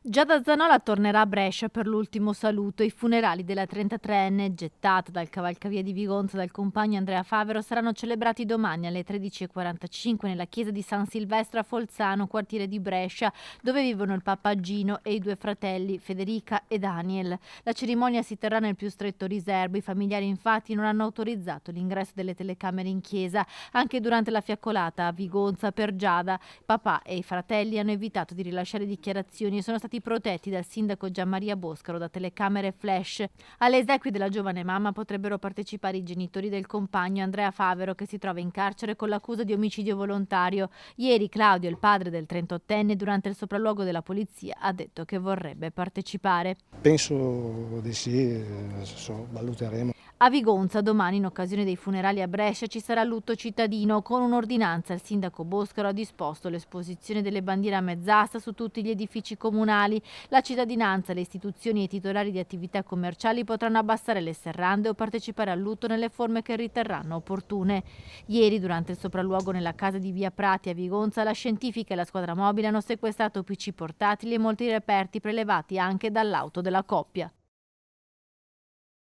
Giada Zanola tornerà a Brescia per l'ultimo saluto. I funerali della 33enne, gettata dal cavalcavia di Vigonza dal compagno Andrea Favero, saranno celebrati domani alle 13:45 nella chiesa di San Silvestro a Folzano, quartiere di Brescia, dove vivono il papagino e i due fratelli, Federica e Daniel. La cerimonia si terrà nel più stretto riservo. I familiari infatti non hanno autorizzato l'ingresso delle telecamere in chiesa. Anche durante la fiaccolata a Vigonza per Giada, papà e i fratelli hanno evitato di rilasciare dichiarazioni e sono stati protetti dal sindaco Gianmaria Boscaro da telecamere flash. Alle esequie della giovane mamma potrebbero partecipare i genitori del compagno Andrea Favero, che si trova in carcere con l'accusa di omicidio volontario. Ieri Claudio, il padre del 38enne, durante il sopralluogo della polizia ha detto che vorrebbe partecipare. Penso di sì, valuteremo. A Vigonza domani, in occasione dei funerali a Brescia, ci sarà lutto cittadino. Con un'ordinanza il sindaco Boscaro ha disposto l'esposizione delle bandiere a mezz'asta su tutti gli edifici comunali. La cittadinanza, le istituzioni e i titolari di attività commerciali potranno abbassare le serrande o partecipare al lutto nelle forme che riterranno opportune. Ieri, durante il sopralluogo nella casa di Via Prati a Vigonza, la scientifica e la squadra mobile hanno sequestrato PC portatili e molti reperti prelevati anche dall'auto della coppia.